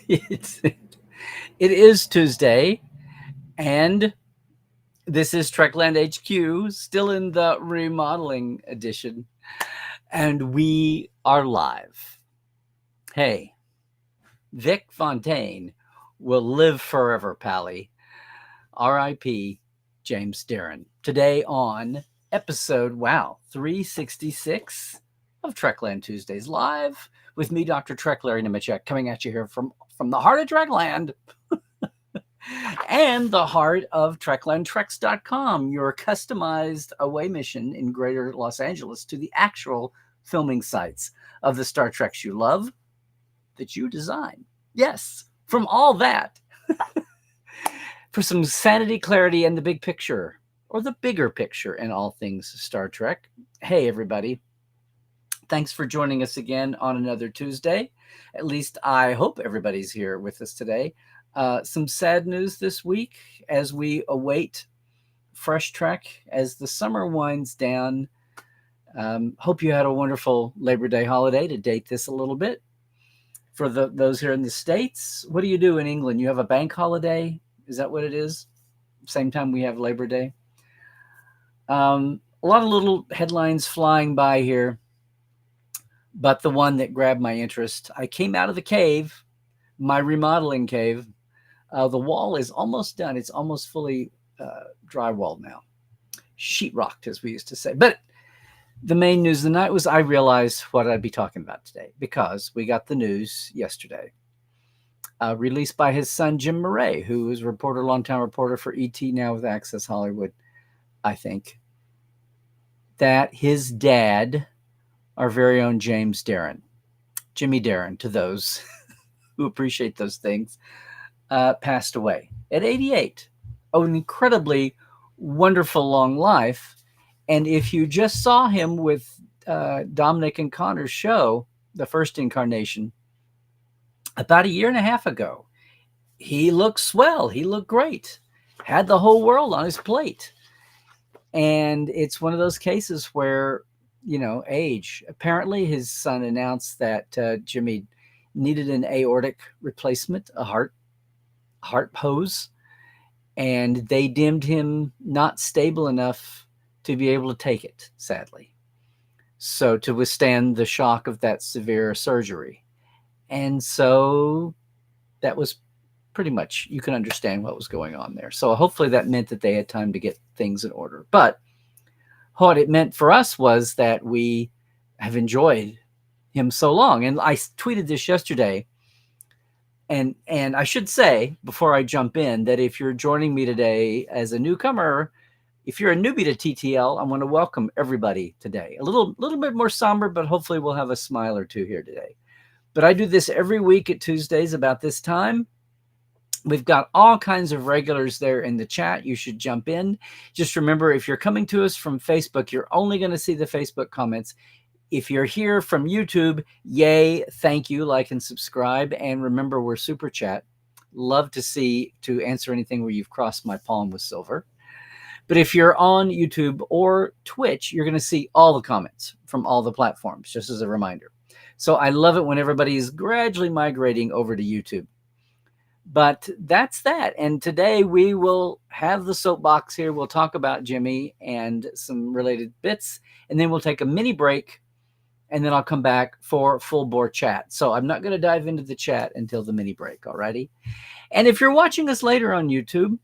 It's, it is Tuesday, and this is Trekland HQ, still in the remodeling edition, and we are live. Hey, Vic Fontaine will live forever, Pallie. R.I.P. James Darren. Today on episode, 366 of Trekland Tuesdays Live with me, Dr. Trek Larry Nemechek, coming at you here from the heart of Trekland and the heart of TreklandTreks.com, your customized away mission in greater Los Angeles to the actual filming sites of the Star Treks you love, that you design. Yes, from all that, for some sanity, clarity, and the big picture, or the bigger picture in all things Star Trek. Hey, everybody. Thanks for joining us again on another Tuesday. At least I hope everybody's here with us today. Some sad news this week as we await fresh Trek as the summer winds down. Hope you had a wonderful Labor Day holiday, to date this a little bit. For those here in the States, what do you do in England? You have a bank holiday? Is that what it is? Same time we have Labor Day. A lot of little headlines flying by here, but the one that grabbed my interest, I came out of the cave, my remodeling cave. The wall is almost done. It's almost fully drywalled now. Sheetrocked, as we used to say. But the main news of the night was I realized what I'd be talking about today, because we got the news yesterday. Released by his son, Jim Murray, who is a reporter, longtime reporter for ET, now with Access Hollywood, I think, that his dad, our very own James Darren, Jimmy Darren, to those who appreciate those things, passed away at 88. An incredibly wonderful long life. And if you just saw him with Dominic and Connor's show, the first incarnation, about a year and a half ago, he looked swell. He looked great. Had the whole world on his plate. And it's one of those cases where, age. Apparently, his son announced that Jimmy needed an aortic replacement, a heart hose, and they deemed him not stable enough to be able to take it, sadly. So to withstand the shock of that severe surgery. And so that was pretty much, you can understand what was going on there. So hopefully that meant that they had time to get things in order. But what it meant for us was that we have enjoyed him so long. And I tweeted this yesterday. And I should say, before I jump in, that if you're joining me today as a newcomer, if you're a newbie to TTL, I want to welcome everybody today. A little bit more somber, but hopefully we'll have a smile or two here today. But I do this every week at Tuesdays about this time. We've got all kinds of regulars there in the chat. You should jump in. Just remember, if you're coming to us from Facebook, you're only going to see the Facebook comments. If you're here from YouTube, yay, thank you, like and subscribe. And remember, we're Super Chat. Love to answer anything where you've crossed my palm with silver. But if you're on YouTube or Twitch, you're going to see all the comments from all the platforms, just as a reminder. So I love it when everybody is gradually migrating over to YouTube. But that's that. And today we will have the soapbox here. We'll talk about Jimmy and some related bits. And then we'll take a mini break. And then I'll come back for full bore chat. So I'm not going to dive into the chat until the mini break. Alrighty. And if you're watching us later on YouTube,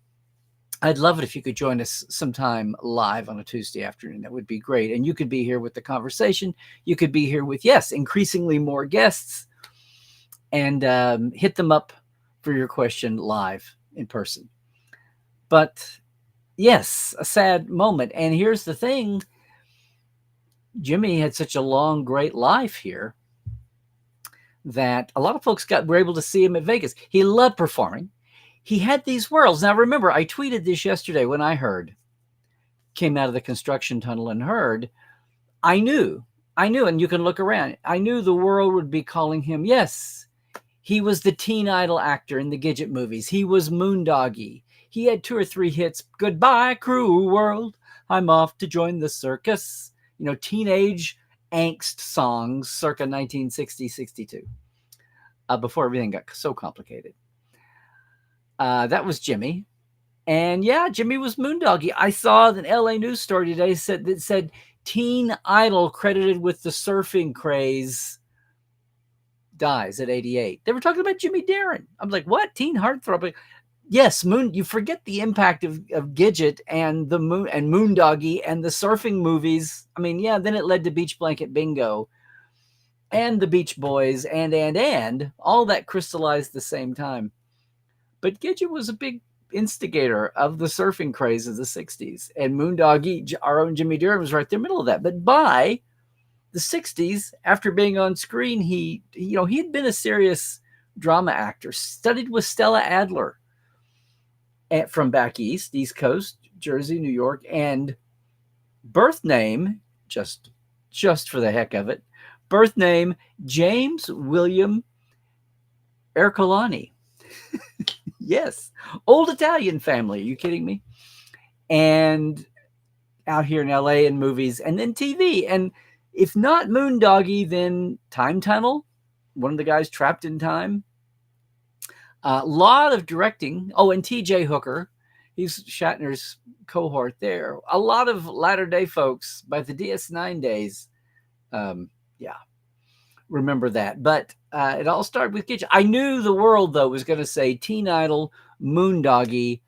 I'd love it if you could join us sometime live on a Tuesday afternoon. That would be great. And you could be here with the conversation. You could be here with, yes, increasingly more guests, and hit them up for your question live in person. But yes, a sad moment. And here's the thing. Jimmy had such a long, great life here that a lot of folks were able to see him at Vegas. He loved performing. He had these worlds. Now, remember, I tweeted this yesterday when I came out of the construction tunnel and heard, I knew, and you can look around, I knew the world would be calling him, yes, he was the teen idol actor in the Gidget movies. He was Moondoggy. He had 2 or 3 hits. Goodbye, cruel world. I'm off to join the circus. Teenage angst songs circa 1960, 62. before everything got so complicated. That was Jimmy. And yeah, Jimmy was Moondoggy. I saw an LA news story today that said teen idol credited with the surfing craze dies at 88. They were talking about Jimmy Darren. I'm like, what? Teen heartthrob? Yes, you forget the impact of Gidget and the Moondoggy and the surfing movies. I mean, yeah, then it led to Beach Blanket Bingo and the Beach Boys and all that crystallized at the same time. But Gidget was a big instigator of the surfing craze of the 60s. And Moondoggy, our own Jimmy Darren, was right there in the middle of that. But by the 60s, after being on screen, he had been a serious drama actor, studied with Stella Adler from back East Coast, Jersey, New York, and birth name, just for the heck of it, birth name James William Ercolani. Yes, old Italian family. Are you kidding me? And out here in LA in movies and then TV. And if not Moondoggy, then Time Tunnel, one of the guys trapped in time. A lot of directing. Oh, and T.J. Hooker. He's Shatner's cohort there. A lot of latter-day folks by the DS9 days. Remember that. But it all started with Gidget. I knew the world, though, was going to say Teen Idol, Moondoggy,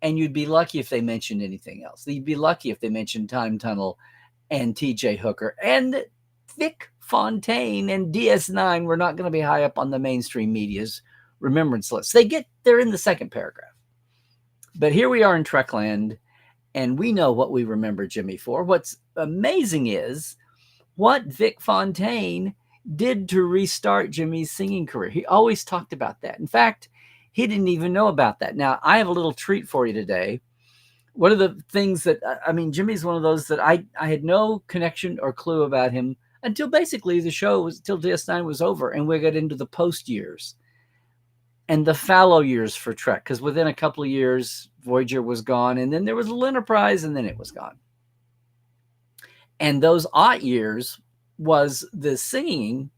and you'd be lucky if they mentioned anything else. You'd be lucky if they mentioned Time Tunnel and T.J. Hooker. And Vic Fontaine and DS9 were not going to be high up on the mainstream media's remembrance list. They're in the second paragraph. But here we are in Trekland, and we know what we remember Jimmy for. What's amazing is what Vic Fontaine did to restart Jimmy's singing career. He always talked about that. In fact, he didn't even know about that. Now, I have a little treat for you today. One of the things that, Jimmy's one of those that I had no connection or clue about him until basically the show till DS9 was over and we got into the post years and the fallow years for Trek, because within a couple of years, Voyager was gone, and then there was Little Enterprise, and then it was gone. And those aught years was the singing.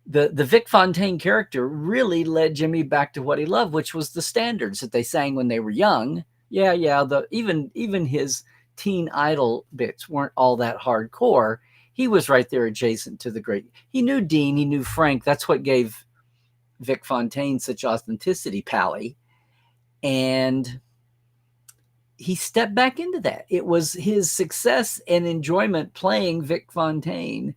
The Vic Fontaine character really led Jimmy back to what he loved, which was the standards that they sang when they were young. Yeah. Even his teen idol bits weren't all that hardcore. He was right there adjacent to the great. He knew Dean, he knew Frank. That's what gave Vic Fontaine such authenticity, Pallie. And he stepped back into that. It was his success and enjoyment playing Vic Fontaine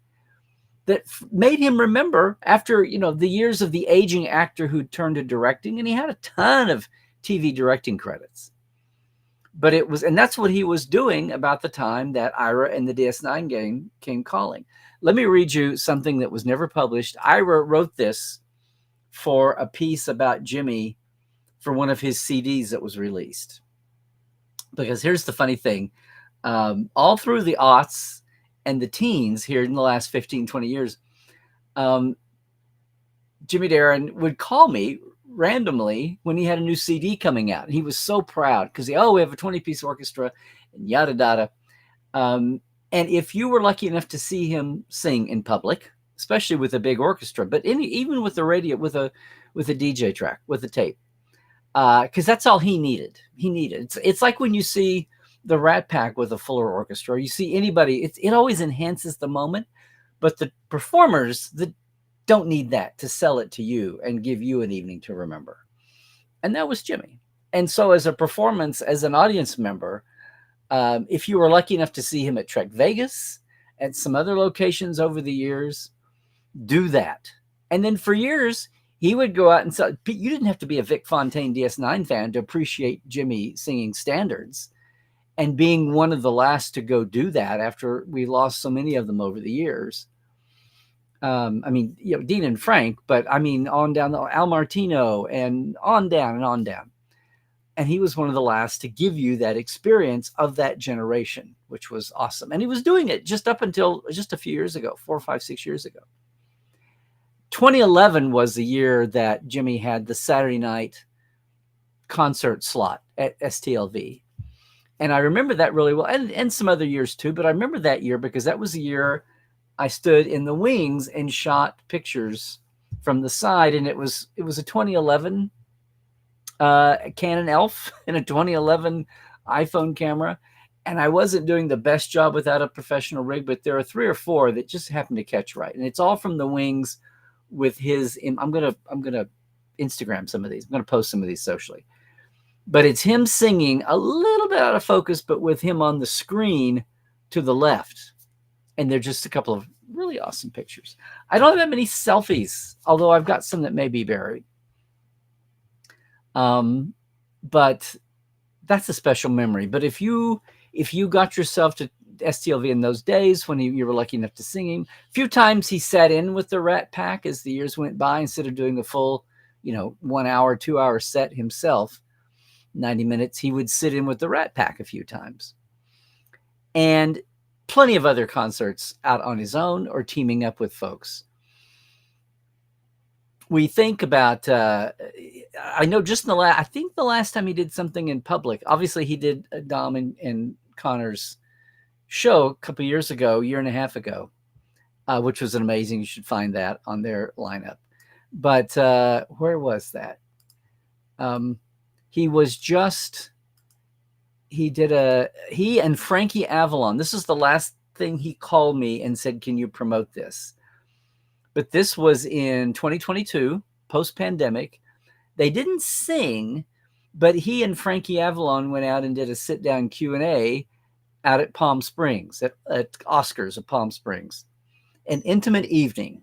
that made him remember after, the years of the aging actor who turned to directing, and he had a ton of TV directing credits. But and that's what he was doing about the time that Ira and the DS9 game came calling. Let me read you something that was never published. Ira wrote this for a piece about Jimmy for one of his CDs that was released. Because here's the funny thing. All through the aughts and the teens here in the last 15, 20 years, Jimmy Darren would call me randomly when he had a new CD coming out. He was so proud because we have a 20-piece orchestra and yada yada. And if you were lucky enough to see him sing in public, especially with a big orchestra, but even with the radio, with a DJ track, with a tape, because that's all he needed. It's like when you see the Rat Pack with a fuller orchestra, or you see anybody, it always enhances the moment, but the performers that don't need that to sell it to you and give you an evening to remember. And that was Jimmy. And so as a performance, as an audience member, if you were lucky enough to see him at Trek Vegas, at some other locations over the years, do that. And then for years, he would go out and sell. You didn't have to be a Vic Fontaine DS9 fan to appreciate Jimmy singing standards and being one of the last to go do that after we lost so many of them over the years. Dean and Frank, but on down to Al Martino and on down and on down. And he was one of the last to give you that experience of that generation, which was awesome. And he was doing it just up until just a few years ago, 4, 5, 6 years ago. 2011 was the year that Jimmy had the Saturday night concert slot at STLV. And I remember that really well, and some other years too, but I remember that year because that was the year I stood in the wings and shot pictures from the side, and it was a 2011 Canon ELPH and a 2011 iPhone camera. And I wasn't doing the best job without a professional rig, but there are 3 or 4 that just happened to catch right. And it's all from the wings with his, I'm going to Instagram some of these. I'm going to post some of these socially. But it's him singing a little bit out of focus, but with him on the screen to the left. And they're just a couple of really awesome pictures. I don't have that many selfies, although I've got some that may be buried. But that's a special memory. But if you got yourself to STLV in those days when you were lucky enough to sing him, a few times he sat in with the Rat Pack as the years went by instead of doing the full, 1 hour, 2 hour set himself, 90 minutes, he would sit in with the Rat Pack a few times. And plenty of other concerts out on his own or teaming up with folks. We think about, I know just in I think the last time he did something in public, obviously he did Dom and Connor's show a couple of years ago, year and a half ago, which was amazing. You should find that on their lineup. But where was that? He and Frankie Avalon. This is the last thing he called me and said, can you promote this? But this was in 2022, post-pandemic. They didn't sing, but he and Frankie Avalon went out and did a sit-down Q&A out at Palm Springs, at Oscars of Palm Springs. An intimate evening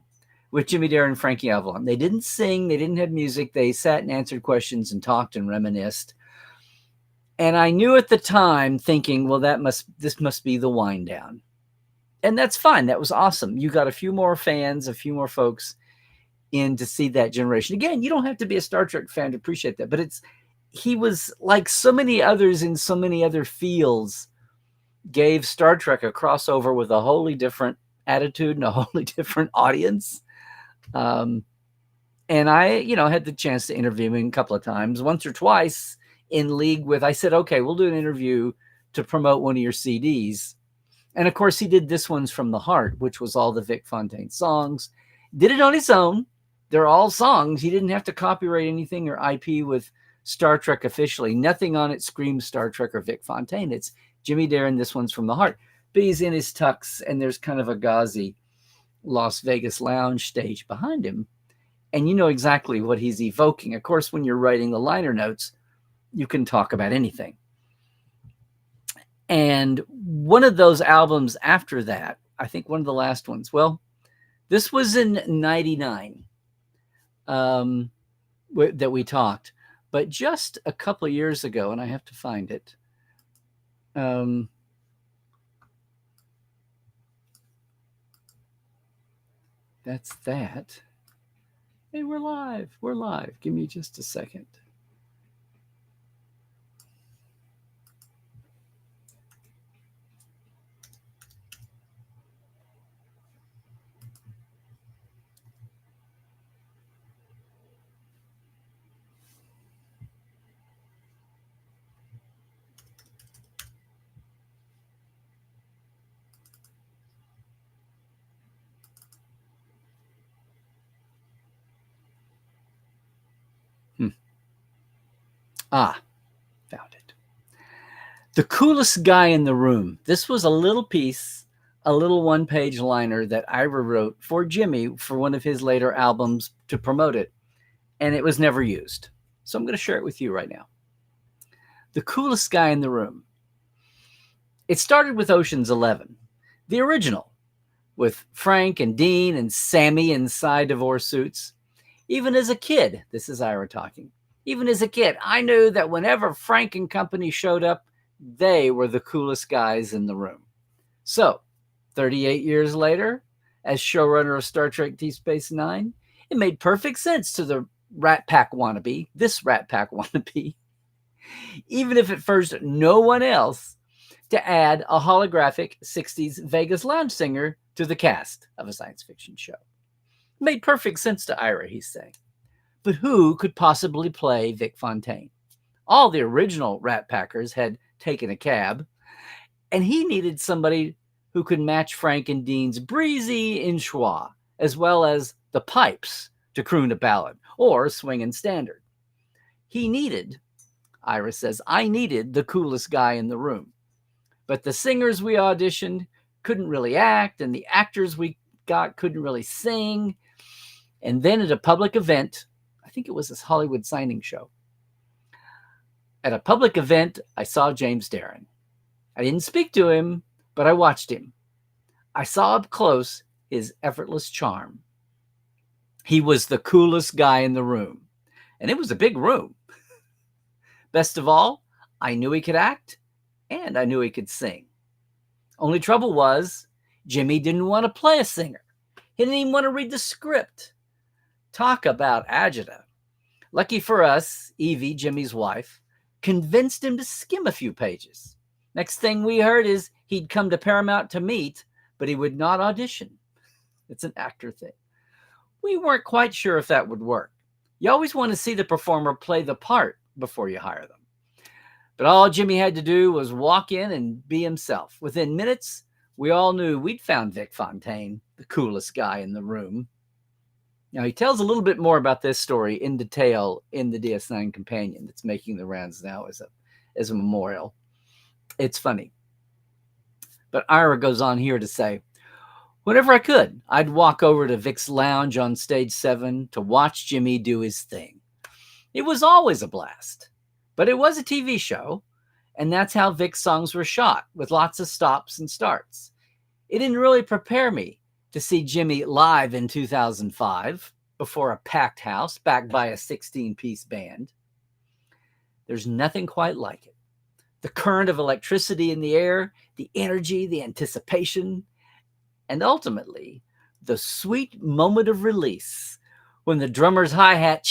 with Jimmy Darren and Frankie Avalon. They didn't sing. They didn't have music. They sat and answered questions and talked and reminisced. And I knew at the time, thinking, well, this must be the wind down. And that's fine. That was awesome. You got a few more fans, a few more folks in to see that generation. Again, you don't have to be a Star Trek fan to appreciate that, but he was like so many others in so many other fields, gave Star Trek a crossover with a wholly different attitude and a wholly different audience. And I, had the chance to interview him a couple of times, once or twice in league with, I said, okay, we'll do an interview to promote one of your CDs. And of course, he did This One's From the Heart, which was all the Vic Fontaine songs. Did it on his own. They're all songs. He didn't have to copyright anything or IP with Star Trek officially. Nothing on it screams Star Trek or Vic Fontaine. It's Jimmy Darren, This One's From the Heart. But he's in his tux, and there's kind of a gauzy Las Vegas lounge stage behind him. And you know exactly what he's evoking. Of course, when you're writing the liner notes, you can talk about anything. And one of those albums after that, I think one of the last ones, well, this was in 99 that we talked, but just a couple of years ago, and I have to find it. That's that. Hey, we're live. We're live. Give me just a second. Found it. The Coolest Guy in the Room. This was a little piece, a little one-page liner that Ira wrote for Jimmy for one of his later albums to promote it, and it was never used. So I'm going to share it with you right now. The Coolest Guy in the Room. It started with Ocean's 11, the original, with Frank and Dean and Sammy in Divorce suits. Even as a kid, this is Ira talking, even as a kid, I knew that whenever Frank and company showed up, they were the coolest guys in the room. So, 38 years later, as showrunner of Star Trek Deep Space Nine, it made perfect sense to the Rat Pack wannabe, this Rat Pack wannabe, even if at first no one else, to add a holographic 60s Vegas lounge singer to the cast of a science fiction show. It made perfect sense to Ira, he's saying. But who could possibly play Vic Fontaine? All the original Rat Packers had taken a cab, and he needed somebody who could match Frank and Dean's breezy in schwa, as well as the pipes to croon a ballad or swing in standard. He needed, Ira says, I needed the coolest guy in the room. But the singers we auditioned couldn't really act, and the actors we got couldn't really sing. And then at a public event, I think it was this Hollywood signing show. At a public event, I saw James Darren. I didn't speak to him, but I watched him. I saw up close his effortless charm. He was the coolest guy in the room, and it was a big room. Best of all, I knew he could act, and I knew he could sing. Only trouble was, Jimmy didn't want to play a singer. He didn't even want to read the script. Talk about agita. Lucky for us, Evie, Jimmy's wife, convinced him to skim a few pages. Next thing we heard is he'd come to Paramount to meet, but he would not audition. It's an actor thing. We weren't quite sure if that would work. You always want to see the performer play the part before you hire them. But all Jimmy had to do was walk in and be himself. Within minutes, we all knew we'd found Vic Fontaine, the coolest guy in the room. Now, he tells a little bit more about this story in detail in the DS9 Companion that's making the rounds now as a memorial. It's funny. But Ira goes on here to say, whenever I could, I'd walk over to Vic's lounge on stage 7 to watch Jimmy do his thing. It was always a blast. But it was a TV show, and that's how Vic's songs were shot, with lots of stops and starts. It didn't really prepare me to see Jimmy live in 2005 before a packed house backed by a 16-piece band. There's nothing quite like it. The current of electricity in the air, the energy, the anticipation, and ultimately, the sweet moment of release when the drummer's hi-hat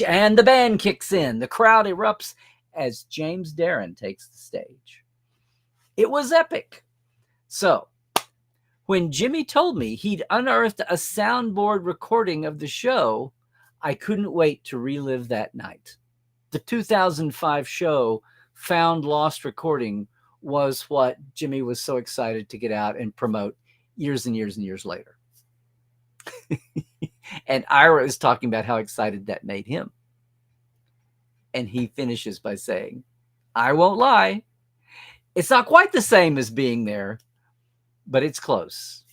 and the band kicks in. The crowd erupts as James Darren takes the stage. It was epic. So, when Jimmy told me he'd unearthed a soundboard recording of the show, I couldn't wait to relive that night. The 2005 show, Found Lost Recording, was what Jimmy was so excited to get out and promote years and years and years later. And Ira is talking about how excited that made him. And he finishes by saying, I won't lie, it's not quite the same as being there, but it's close.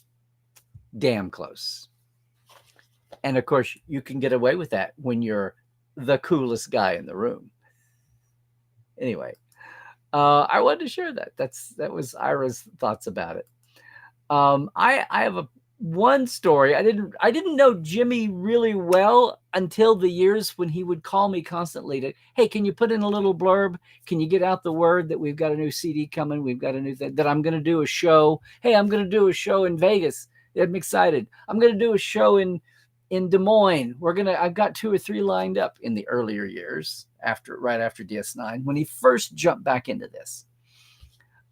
Damn close. And of course, you can get away with that when you're the coolest guy in the room. Anyway, I wanted to share that. That was Ira's thoughts about it. I have one story. I didn't know Jimmy really well until the years when he would call me constantly to, hey, can you put in a little blurb? Can you get out the word that we've got a new CD coming? We've got a new thing that I'm going to do a show. Hey, I'm going to do a show in Vegas. I'm excited. I'm going to do a show in Des Moines. I've got 2 or 3 lined up in the earlier years right after DS9 when he first jumped back into this.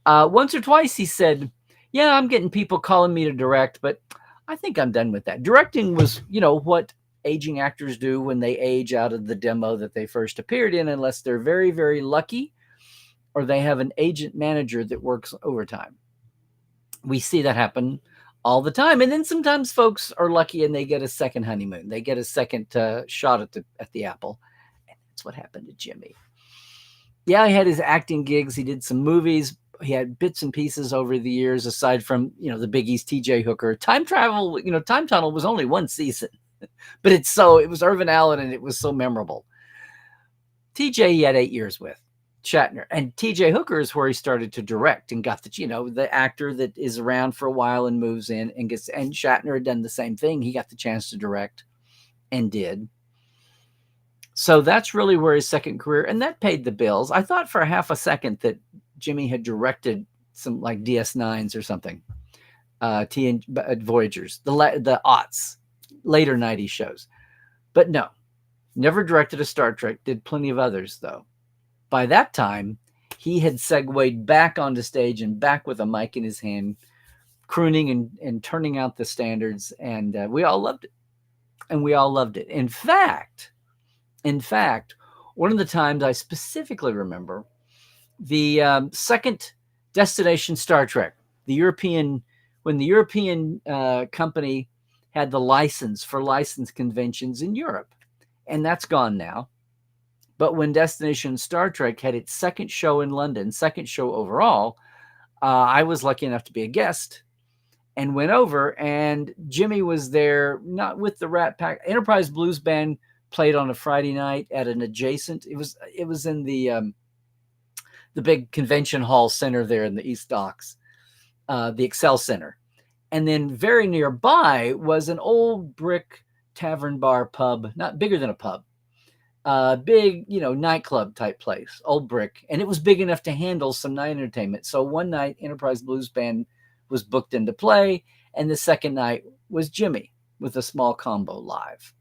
Once or twice he said, yeah, I'm getting people calling me to direct, but I think I'm done with that. Directing was, what aging actors do when they age out of the demo that they first appeared in, unless they're very, very lucky or they have an agent manager that works overtime. We see that happen all the time. And then sometimes folks are lucky and they get a second honeymoon. They get a second shot at the apple. And that's what happened to Jimmy. Yeah, he had his acting gigs. He did some movies. He had bits and pieces over the years, aside from, the biggies, TJ Hooker. Time Travel, Time Tunnel was only 1 season, but it was Irvin Allen and it was so memorable. TJ he had 8 years with Shatner, and TJ Hooker is where he started to direct and got the actor that is around for a while and moves in and Shatner had done the same thing. He got the chance to direct and did. So that's really where his second career, and that paid the bills. I thought for half a second that Jimmy had directed some like DS9s or something, Voyagers, the aughts, later 90s shows. But no, never directed a Star Trek, did plenty of others though. By that time, he had segued back onto stage and back with a mic in his hand, crooning and turning out the standards, and we all loved it. And we all loved it. In fact, one of the times I specifically remember, the second Destination Star Trek, when the European company had the license for licensed conventions in Europe, and that's gone now. But when Destination Star Trek had its second show in London, second show overall, I was lucky enough to be a guest and went over, and Jimmy was there, not with the Rat Pack. Enterprise Blues Band played on a Friday night at an adjacent. It was in the big convention hall center there in the East Docks, the Excel Center. And then very nearby was an old brick tavern bar pub, not bigger than a pub, big, nightclub type place, old brick. And it was big enough to handle some night entertainment. So one night, Enterprise Blues Band was booked into play. And the second night was Jimmy with a small combo live.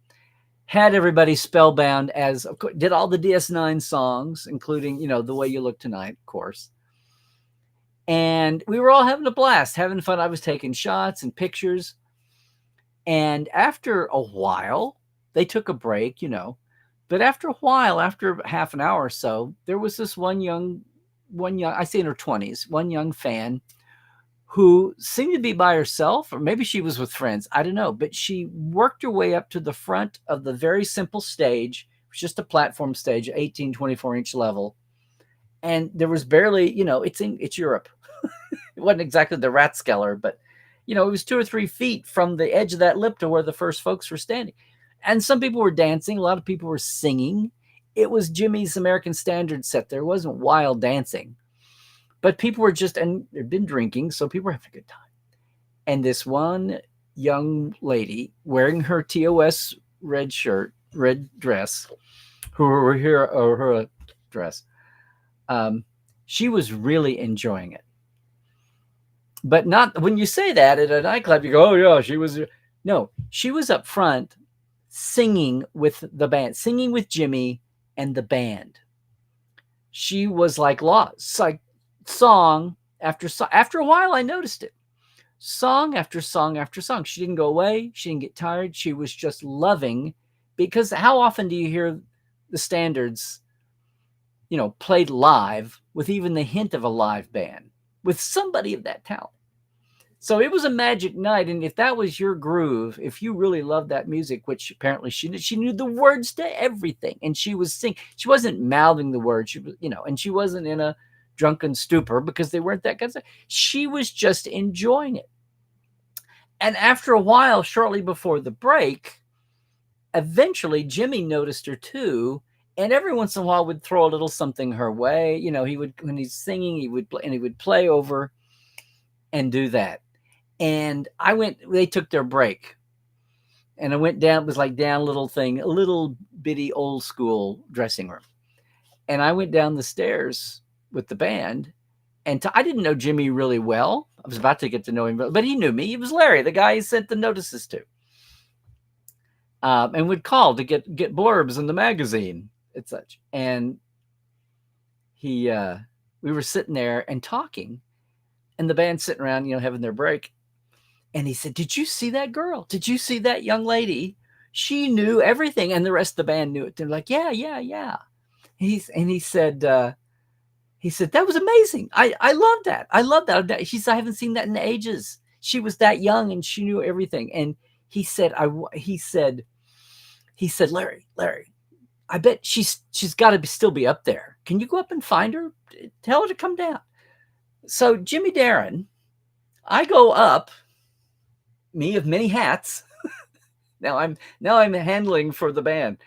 Had everybody spellbound, as of course, did all the DS9 songs, including, The Way You Look Tonight, of course. And we were all having a blast, having fun. I was taking shots and pictures. And after a while, they took a break, But after a while, after half an hour or so, there was this one young, I say in her 20s, one young fan who seemed to be by herself, or maybe she was with friends. I don't know. But she worked her way up to the front of the very simple stage. It was just a platform stage, 18, 24-inch level. And there was barely, it's Europe. It wasn't exactly the Rathskeller, but, it was 2 or 3 feet from the edge of that lip to where the first folks were standing. And some people were dancing. A lot of people were singing. It was Jimmy's American Standard set. There wasn't wild dancing. But people were and they'd been drinking, so people were having a good time. And this one young lady wearing her TOS red dress, her dress, she was really enjoying it. But not when you say that at a nightclub, you go, oh yeah, she was. No, she was up front singing with the band, singing with Jimmy and the band. She was like lost, like song after song. After a while, I noticed it. Song after song after song. She didn't go away. She didn't get tired. She was just loving, because how often do you hear the standards, played live with even the hint of a live band with somebody of that talent? So it was a magic night. And if that was your groove, if you really loved that music, which apparently she did, she knew the words to everything. And she was singing. She wasn't mouthing the words. She was, and she wasn't in a drunken stupor because they weren't that good. She was just enjoying it. And after a while, shortly before the break, eventually Jimmy noticed her too. And every once in a while would throw a little something her way. He would, when he's singing, he would play over and do that. And they took their break, and I went down, it was like down a little bitty old school dressing room. And I went down the stairs with the band, and I didn't know Jimmy really well. I was about to get to know him, but he knew me. He was Larry, the guy he sent the notices to, and would call to get blurbs in the magazine and such. And we were sitting there and talking, and the band sitting around, having their break. And he said, did you see that girl? Did you see that young lady? She knew everything. And the rest of the band knew it. They're like, yeah. He said, that was amazing. I love that. I love that. She said, I haven't seen that in ages. She was that young and she knew everything. And he said, Larry, I bet she's got to still be up there. Can you go up and find her? Tell her to come down. So Jimmy Darren, I go up, me of many hats. now I'm handling for the band.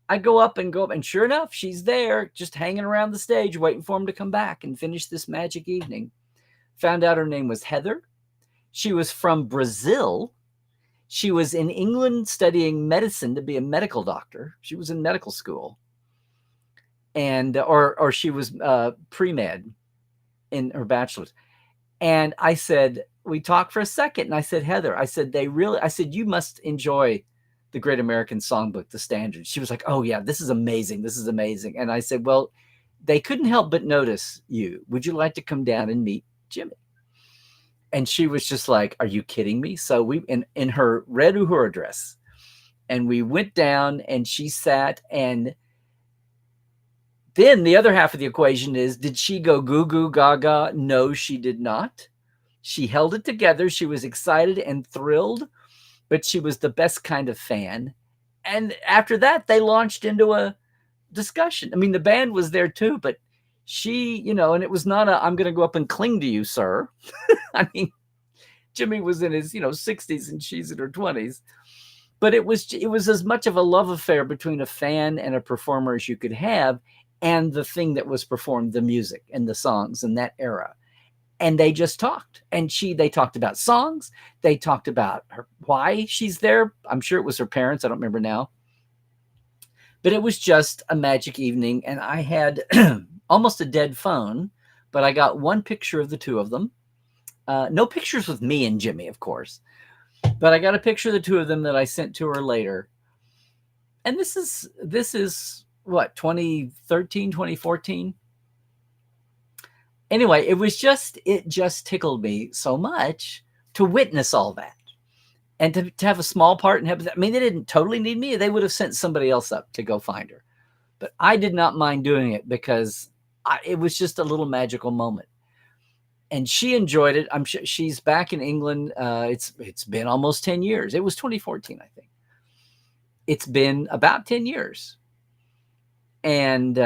I go up, and sure enough, she's there, just hanging around the stage, waiting for him to come back and finish this magic evening. Found out her name was Heather. She was from Brazil. She was in England studying medicine to be a medical doctor. She was in medical school, and or she was pre-med in her bachelor's. And I said, we talked for a second, and I said, Heather, I said, you must enjoy the Great American Songbook, the standards. She was like, oh yeah, this is amazing. This is amazing. And I said, well, they couldn't help but notice you. Would you like to come down and meet Jimmy? And she was just like, are you kidding me? So we, in her red Uhura dress, and we went down, and she sat. And then the other half of the equation is, did she go goo goo gaga? No, she did not. She held it together. She was excited and thrilled, but she was the best kind of fan. And after that, they launched into a discussion. I mean, the band was there too, but she, and it was not I'm going to go up and cling to you, sir. I mean, Jimmy was in his, 60s and she's in her 20s. But it was as much of a love affair between a fan and a performer as you could have, and the thing that was performed, the music and the songs in that era. And they just talked, and they talked about songs. They talked about why she's there. I'm sure it was her parents. I don't remember now. But it was just a magic evening, and I had almost a dead phone, but I got one picture of the two of them. No pictures with me and Jimmy, of course. But I got a picture of the two of them that I sent to her later. And this is what, 2013, 2014? Anyway, it just tickled me so much to witness all that. And to have a small part and have, I mean, they didn't totally need me. They would have sent somebody else up to go find her. But I did not mind doing it because it was just a little magical moment. And she enjoyed it. I'm sure she's back in England. It's been almost 10 years. It was 2014, I think. It's been about 10 years. And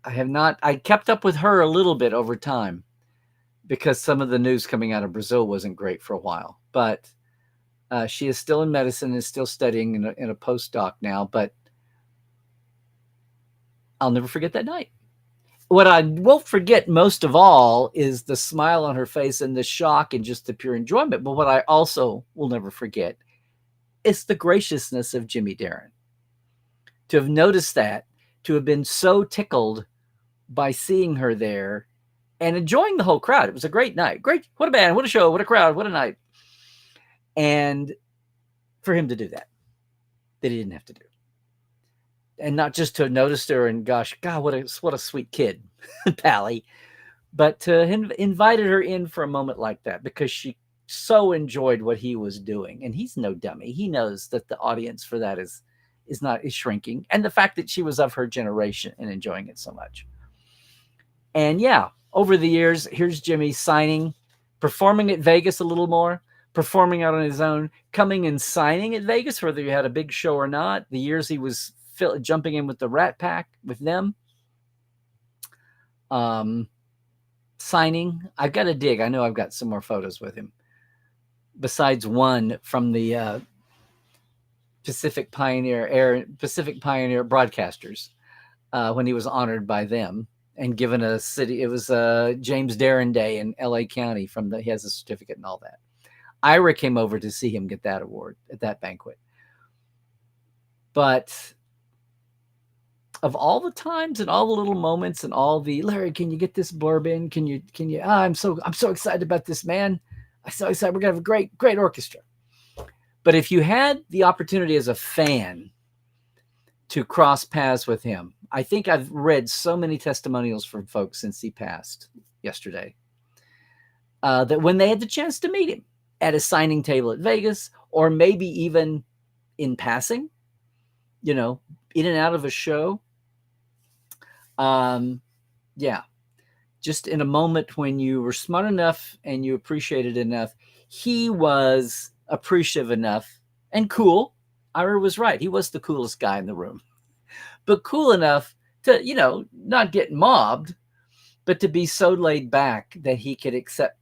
I kept up with her a little bit over time because some of the news coming out of Brazil wasn't great for a while. But she is still in medicine, is still studying in a postdoc now. But I'll never forget that night. What I won't forget most of all is the smile on her face and the shock and just the pure enjoyment. But what I also will never forget is the graciousness of Jimmy Darren. To have noticed that, to have been so tickled by seeing her there and enjoying the whole crowd. It was a great night. Great. What a band, what a show, what a crowd, what a night. And for him to do that he didn't have to do. And not just to have noticed her and gosh, God, what a sweet kid, Pallie, but to invited her in for a moment like that because she so enjoyed what he was doing. And he's no dummy. He knows that the audience for that is shrinking. And the fact that she was of her generation and enjoying it so much. And yeah, over the years, here's Jimmy signing, performing at Vegas a little more, performing out on his own, coming and signing at Vegas, whether you had a big show or not. The years he was jumping in with the Rat Pack with them, signing. I've got to dig. I know I've got some more photos with him besides one from the Pacific Pioneer broadcasters when he was honored by them and given a city. It was James Darren Day in LA County he has a certificate and all that. Ira came over to see him get that award at that banquet. But of all the times and all the little moments and all the, Larry, can you get this blurb in? Can you, I'm so excited about this, man. I'm so excited. We're going to have a great orchestra. But if you had the opportunity as a fan to cross paths with him, I think I've read so many testimonials from folks since he passed yesterday, that when they had the chance to meet him at a signing table at Vegas, or maybe even in passing, in and out of a show, just in a moment when you were smart enough and you appreciated enough, he was appreciative enough and cool. Ira was right. He was the coolest guy in the room, but cool enough to, not get mobbed, but to be so laid back that he could accept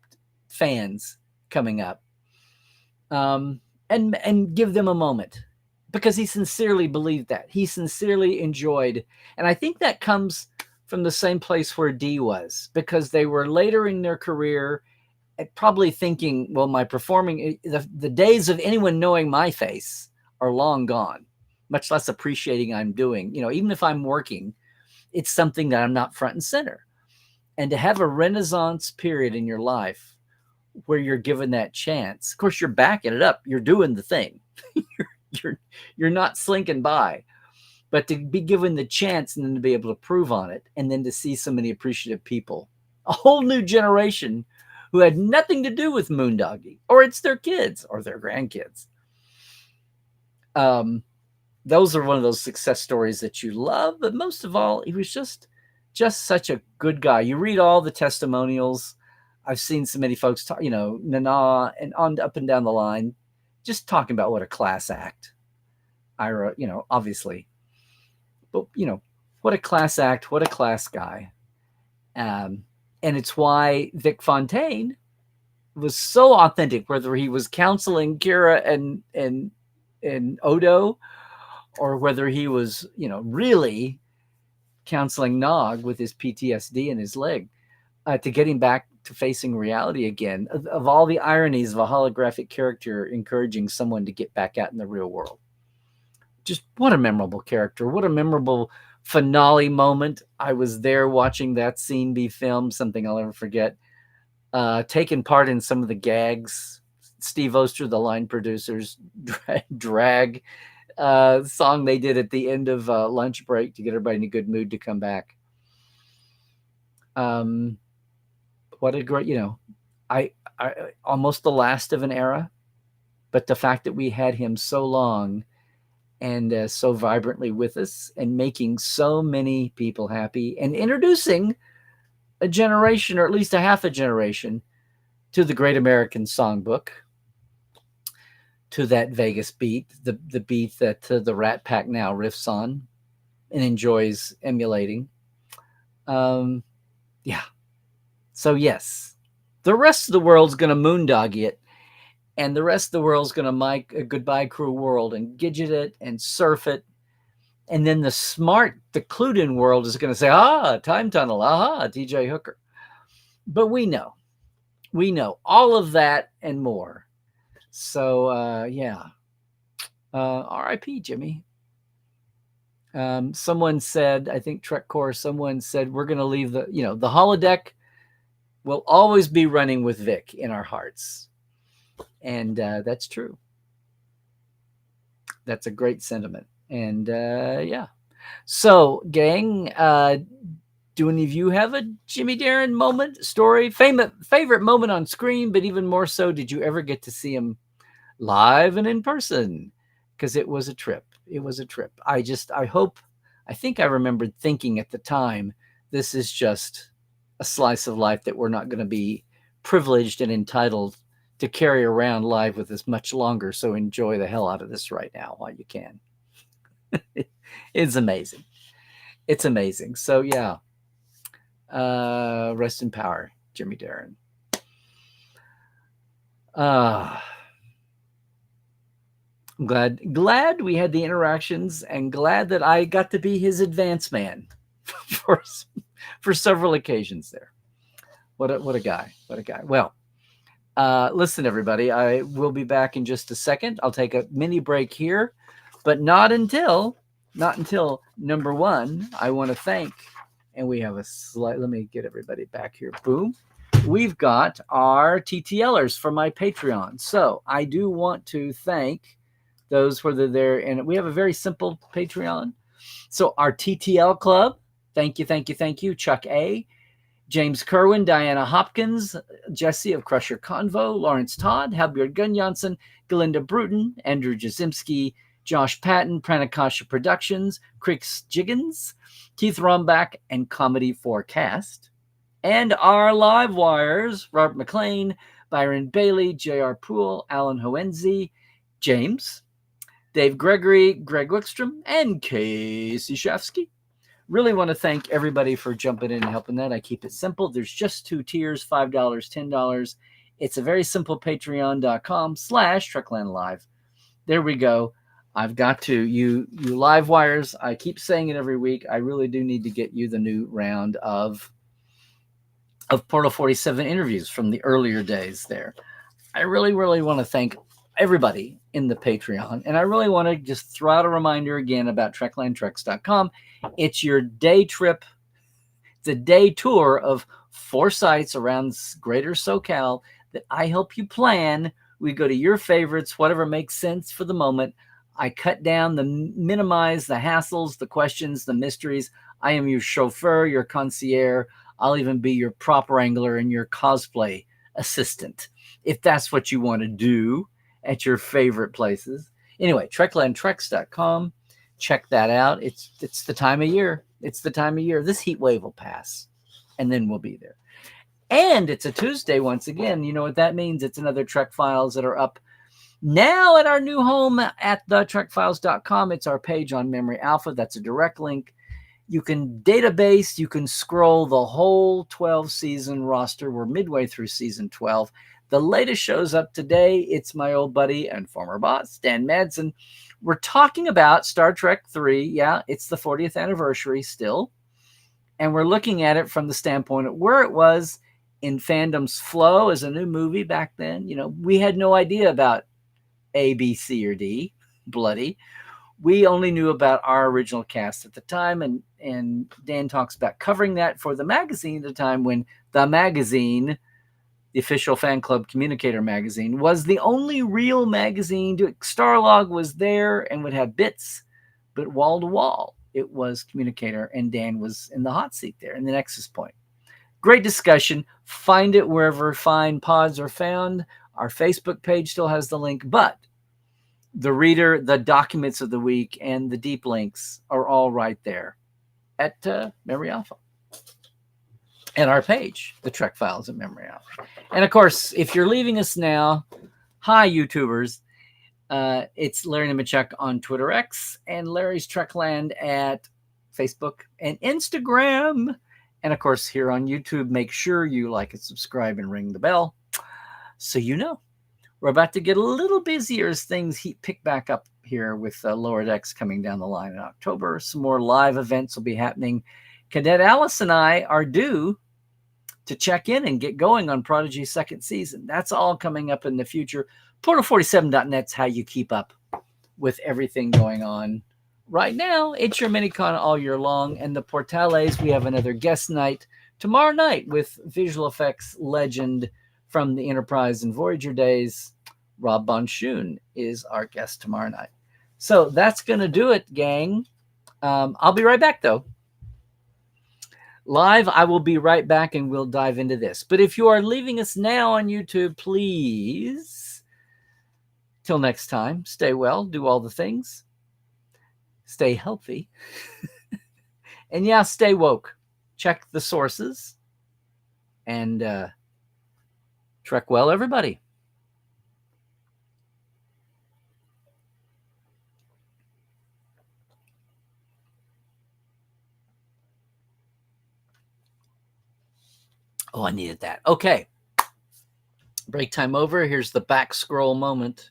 fans coming up, and give them a moment, because he sincerely believed that. He sincerely enjoyed. And I think that comes from the same place where Dee was, because they were later in their career probably thinking, well, my performing, the days of anyone knowing my face are long gone, much less appreciating I'm doing. Even if I'm working, it's something that I'm not front and center. And to have a renaissance period in your life where you're given that chance, of course, you're backing it up. You're doing the thing. You're not slinking by, but to be given the chance and then to be able to prove on it, and then to see so many appreciative people, a whole new generation who had nothing to do with Moondoggy, or it's their kids or their grandkids. Those are one of those success stories that you love, but most of all, he was just such a good guy. You read all the testimonials. I've seen so many folks talk, Nana and on up and down the line, just talking about what a class act. Ira, obviously, but what a class act, what a class guy. And it's why Vic Fontaine was so authentic, whether he was counseling Kira and Odo, or whether he was, really counseling Nog with his PTSD in his leg, to get him back to facing reality again. Of all the ironies of a holographic character encouraging someone to get back out in the real world. Just what a memorable character. What a memorable finale moment. I was there watching that scene be filmed, something I'll never forget. Taking part in some of the gags. Steve Oster, the line producers, drag song they did at the end of lunch break to get everybody in a good mood to come back. What a great, I almost the last of an era, but the fact that we had him so long and so vibrantly with us and making so many people happy and introducing a generation, or at least a half a generation, to the Great American Songbook, to that Vegas beat, the beat that the Rat Pack now riffs on and enjoys emulating. Yeah. So yes, the rest of the world's going to moondoggy it, and the rest of the world's going to mic a Goodbye Cruel World and Gidget it and surf it. And then the clued in world is going to say, Time Tunnel, DJ Hooker. But we know all of that and more. So, yeah. R.I.P. Jimmy. Someone said, I think Trek Core, someone said, we're going to leave the holodeck will always be running with Vic in our hearts. And that's true. That's a great sentiment. And yeah. So, gang, do any of you have a Jimmy Darren moment, story, favorite moment on screen, but even more so, did you ever get to see him live and in person? Because it was a trip. It was a trip. I think I remembered thinking at the time, this is just a slice of life that we're not going to be privileged and entitled to carry around live with us much longer. So enjoy the hell out of this right now while you can. It's amazing. It's amazing. So yeah. Rest in power, Jimmy Darren. I'm glad we had the interactions, and glad that I got to be his advance man for several occasions there. What a guy. What a guy. Well, listen, everybody, I will be back in just a second. I'll take a mini break here, but not until number one. I want to thank, and we have let me get everybody back here. Boom. We've got our TTLers for my Patreon. So I do want to thank those, whether they're in, we have a very simple Patreon. So our TTL club, thank you. Chuck A., James Kerwin, Diana Hopkins, Jesse of Crusher Convo, Lawrence Todd, Halbjörn Gunnjonsson, Galinda Bruton, Andrew Jasimski, Josh Patton, Pranakasha Productions, Chris Jiggins, Keith Rombach, and Comedy Forecast. And our live wires, Robert McLean, Byron Bailey, J.R. Poole, Alan Hoenzi, James, Dave Gregory, Greg Wickstrom, and Casey Shafsky. Really want to thank everybody for jumping in and helping that. I keep it simple. There's just two tiers, $5, $10. It's a very simple patreon.com/Trekland Live. There we go. I've got to, you live wires. I keep saying it every week. I really do need to get you the new round of Portal 47 interviews from the earlier days there. I really, really want to thank everybody in the Patreon. And I really want to just throw out a reminder again about TreklandTreks.com. It's your day trip. It's a day tour of 4 sites around greater SoCal that I help you plan. We go to your favorites, whatever makes sense for the moment. I cut down, minimize the hassles, the questions, the mysteries. I am your chauffeur, your concierge. I'll even be your prop wrangler and your cosplay assistant, if that's what you want to do at your favorite places. Anyway, TreklandTreks.com. Check that out. It's the time of year. It's the time of year. This heat wave will pass, and then we'll be there. And it's a Tuesday once again. You know what that means? It's another Trek Files that are up Now at our new home at thetrekfiles.com, it's our page on Memory Alpha. That's a direct link. You can database, you can scroll the whole 12 season roster. We're midway through season 12. The latest show's up today. It's my old buddy and former boss, Dan Madsen. We're talking about Star Trek 3. Yeah, it's the 40th anniversary still. And we're looking at it from the standpoint of where it was in fandom's flow as a new movie back then. You know, we had no idea about A, B, C, or D, bloody. We only knew about our original cast at the time, and Dan talks about covering that for the magazine at the time when the magazine, the official fan club communicator magazine, was the only real magazine. Starlog was there and would have bits, but wall to wall, it was communicator, and Dan was in the hot seat there in the Nexus Point. Great discussion. Find it wherever fine pods are found. Our Facebook page still has the link, but the reader, the documents of the week, and the deep links are all right there at Memory Alpha. And our page, the Trek Files at Memory Alpha. And of course, if you're leaving us now, hi, YouTubers. It's Larry Nemechek on Twitter X and Larry's Trekland at Facebook and Instagram. And of course, here on YouTube, make sure you like and subscribe and ring the bell so you know. We're about to get a little busier as things pick back up here with Lower Decks coming down the line in October. Some more live events will be happening. Cadet Alice and I are due to check in and get going on Prodigy's second season. That's all coming up in the future. Portal47.net's how you keep up with everything going on. Right now, it's your Minicon all year long. And the Portales, we have another guest night tomorrow night with visual effects legend from the Enterprise and Voyager days. Rob Bonchoon is our guest tomorrow night. So that's going to do it, gang. I'll be right back, though. Live, I will be right back and we'll dive into this. But if you are leaving us now on YouTube, please, till next time, stay well, do all the things, stay healthy, and yeah, stay woke. Check the sources, and Trek well, everybody. Oh, I needed that. Okay. Break time over. Here's the back scroll moment.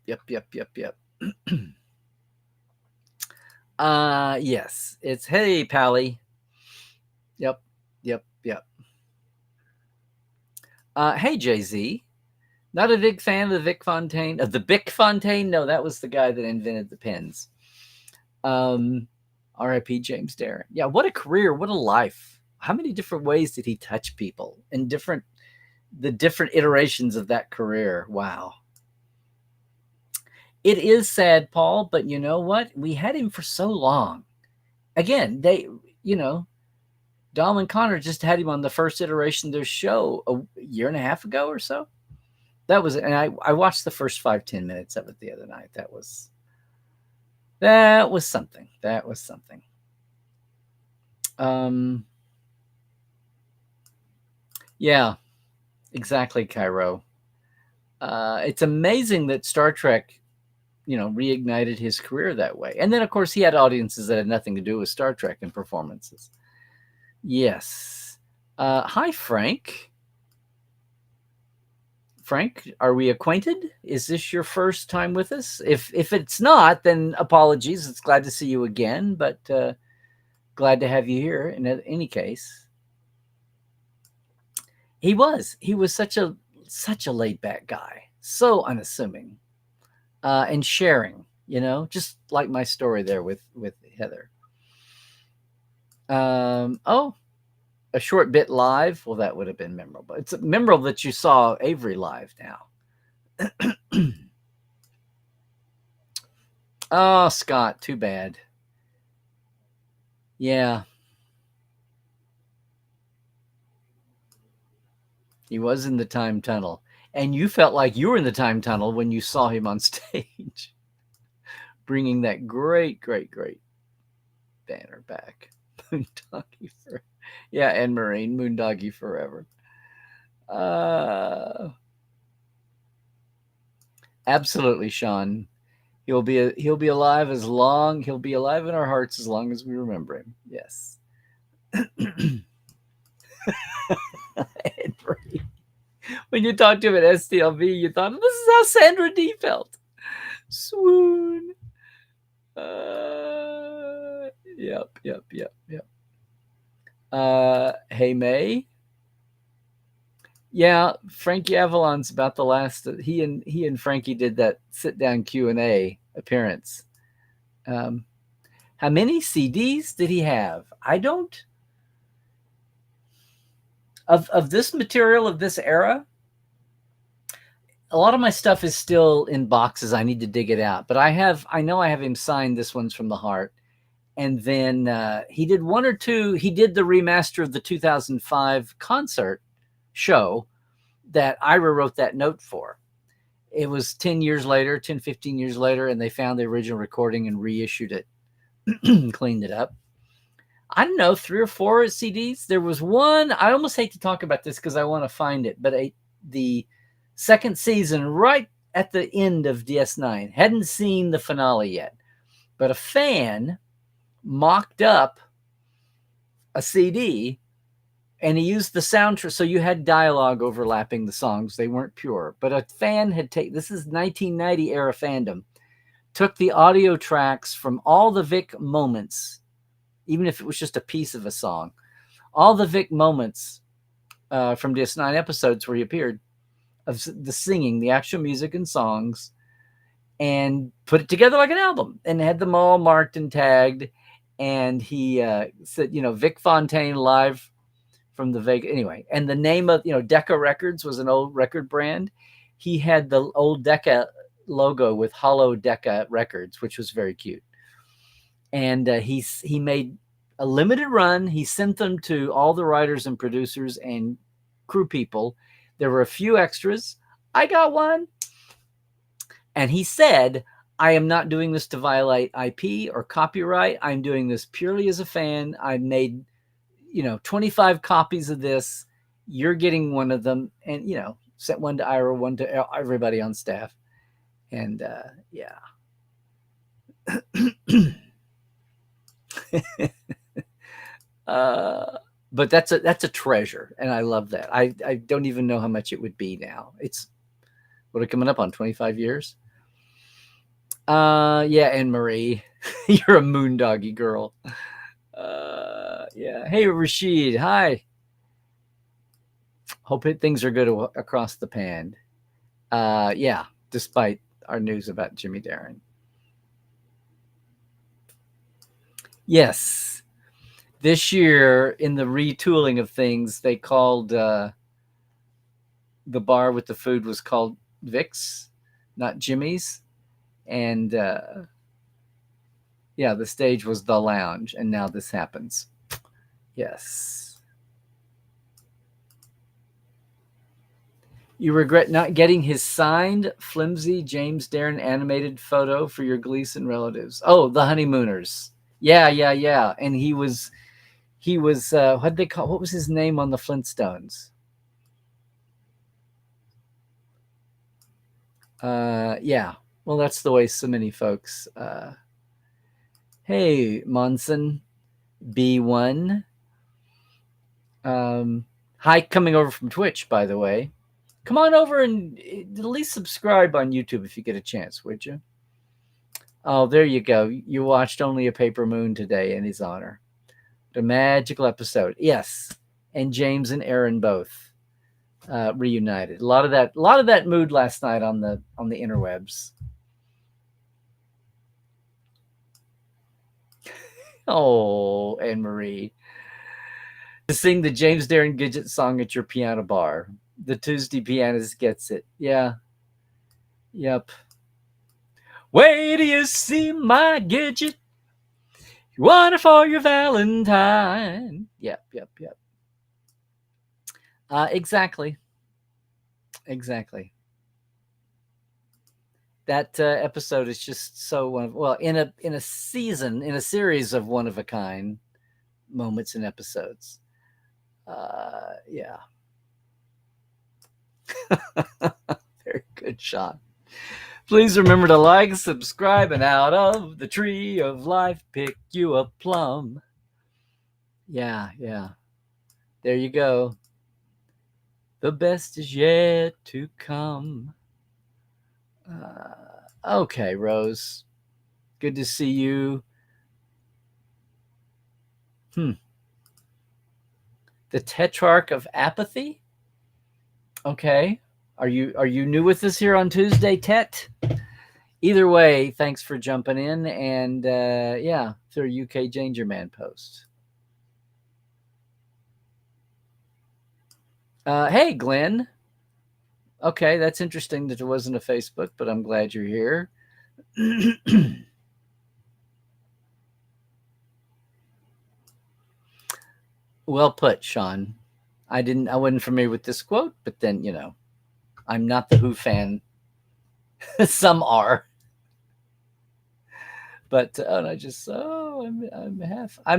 Yep. Yes. It's, hey, Pallie. Yep. Hey, Jay-Z. Not a big fan of the Vic Fontaine. Of the Vic Fontaine? No, that was the guy that invented the pens. R.I.P. James Darren. Yeah, what a career. What a life. How many different ways did he touch people in the different iterations of that career? Wow. It is sad, Paul, but you know what? We had him for so long. Again, Dom and Connor just had him on the first iteration of their show a year and a half ago or so. That was, and I watched the first 5-10 minutes of it the other night. That was something. Yeah, exactly, Cairo. It's amazing that Star Trek, reignited his career that way. And then, of course, he had audiences that had nothing to do with Star Trek and performances. Yes. Hi, Frank. Frank, are we acquainted? Is this your first time with us? If it's not, then apologies. It's glad to see you again, but glad to have you here. In any case, he was such a laid back guy, so unassuming, and sharing. Just like my story there with Heather. A short bit live. Well, that would have been memorable. It's memorable that you saw Avery live now. Oh, Scott, too bad. Yeah. He was in the time tunnel. And you felt like you were in the time tunnel when you saw him on stage, bringing that great banner back. Moondoggy forever. Yeah, and Marine, Moondoggy forever. Absolutely, Sean. He'll be alive he'll be alive in our hearts as long as we remember him. Yes. Henry. When you talked to him at STLV, you thought this is how Sandra D felt. Swoon. Yep. Hey May. Yeah, Frankie Avalon's about the last. He and Frankie did that sit down Q&A appearance. How many CDs did he have? I don't. Of this material of this era, a lot of my stuff is still in boxes. I need to dig it out, but I know I have him signed. This one's from the heart. And then he did one or two. He did the remaster of the 2005 concert show that Ira wrote that note for. It was 10 years later, 10, 15 years later, and they found the original recording and reissued it, cleaned it up. I don't know, 3 or 4 CDs. There was one, I almost hate to talk about this because I want to find it, but the second season, right at the end of DS9, hadn't seen the finale yet, but a fan mocked up a CD and he used the soundtrack. So you had dialogue overlapping the songs. They weren't pure, but a fan had taken, this is 1990 era fandom, took the audio tracks from all the Vic moments, even if it was just a piece of a song, all the Vic moments from DS9 episodes where he appeared, of the singing, the actual music and songs, and put it together like an album and had them all marked and tagged. And he said, Vic Fontaine live from the Vegas. Anyway, and the name of, Decca Records was an old record brand. He had the old Decca logo with hollow Decca Records, which was very cute. And he made a limited run. He sent them to all the writers and producers and crew people. There were a few extras. I got one. And he said, I am not doing this to violate IP or copyright. I'm doing this purely as a fan. I made, 25 copies of this. You're getting one of them. And, sent one to Ira, one to everybody on staff. And, yeah. But that's a treasure. And I love that. I don't even know how much it would be now. It's, what are coming up on 25 years? Yeah, Anne Marie, you're a moondoggy girl. Yeah. Hey, Rashid. Hi. Hope things are good across the pond. Yeah, despite our news about Jimmy Darren. Yes. This year, in the retooling of things, they called the bar with the food was called Vic's, not Jimmy's. And yeah, the stage was the lounge, and now this happens. Yes. You regret not getting his signed, flimsy James Darren animated photo for your Gleason relatives. Oh, the honeymooners. Yeah. And he was what'd they call, what was his name on the Flintstones? Yeah. Well, that's the way so many folks. Hey, Monson B1. Hi, coming over from Twitch, by the way. Come on over and at least subscribe on YouTube if you get a chance, would you? Oh, there you go. You watched Only a Paper Moon today in his honor. The magical episode. Yes. And James and Aaron both reunited. A lot of that mood last night on the interwebs. Oh, Anne Marie. To sing the James Darren Gidget song at your piano bar. The Tuesday pianist gets it. Yeah. Yep. Wait till you see my Gidget. You want it for your Valentine. Yep. Exactly. That episode is just so in a series of one of a kind moments and episodes. Yeah. Very good shot. Please remember to like, subscribe, and out of the tree of life, pick you a plum. Yeah, yeah. There you go. The best is yet to come. Okay, Rose. Good to see you. The Tetrarch of Apathy? Okay. Are you new with us here on Tuesday, Tet? Either way, thanks for jumping in, and yeah, through UK Ginger Man post. Hey, Glenn. Okay, that's interesting that there wasn't a Facebook, but I'm glad you're here. Well put, Sean. I wasn't familiar with this quote, but then, I'm not the Who fan. Some are. But I'm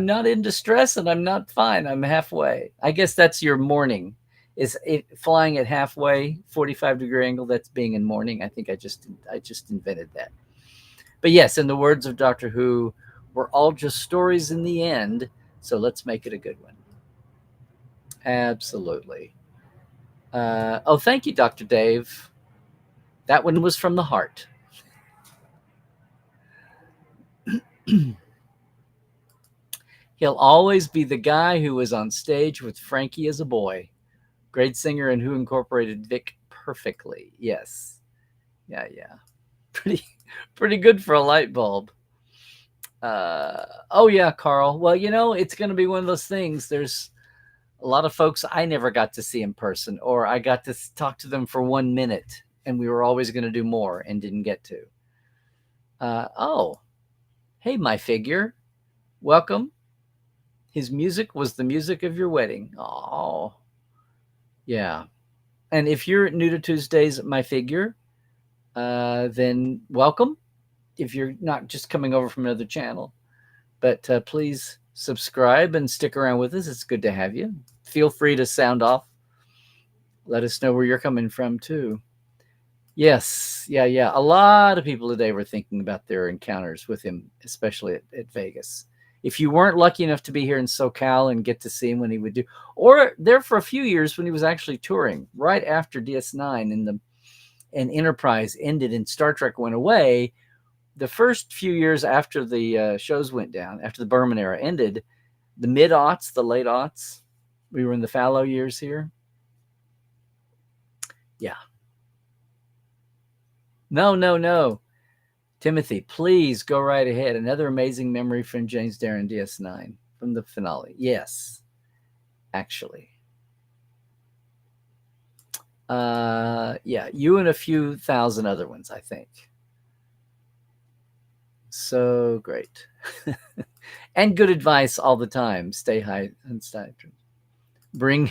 not in distress and I'm not fine. I'm halfway. I guess that's your morning. Is it flying at halfway, 45-degree angle? That's being in morning. I think I just invented that. But yes, in the words of Doctor Who, we're all just stories in the end. So let's make it a good one. Absolutely. Thank you, Dr. Dave. That one was from the heart. He'll always be the guy who was on stage with Frankie as a boy. Great singer and who incorporated Vic perfectly. Yes. Yeah. Pretty good for a light bulb. Oh yeah, Carl. Well, it's going to be one of those things. There's a lot of folks I never got to see in person, or I got to talk to them for 1 minute and we were always going to do more and didn't get to. Hey, my figure. Welcome. His music was the music of your wedding. Oh, yeah. And if you're new to Tuesdays, my figure, then welcome. If you're not just coming over from another channel, but please subscribe and stick around with us. It's good to have you. Feel free to sound off. Let us know where you're coming from too. Yes, yeah. A lot of people today were thinking about their encounters with him, especially at Vegas. If you weren't lucky enough to be here in SoCal and get to see him when he would do, or there for a few years when he was actually touring, right after DS9 and Enterprise ended and Star Trek went away, the first few years after the shows went down, after the Berman era ended, the mid-aughts, the late aughts, we were in the fallow years here. Yeah. No. Timothy, please go right ahead. Another amazing memory from James Darren DS9 from the finale. Yes, actually. Yeah, you and a few thousand other ones, I think. So great. And good advice all the time. Stay high and stay. Bring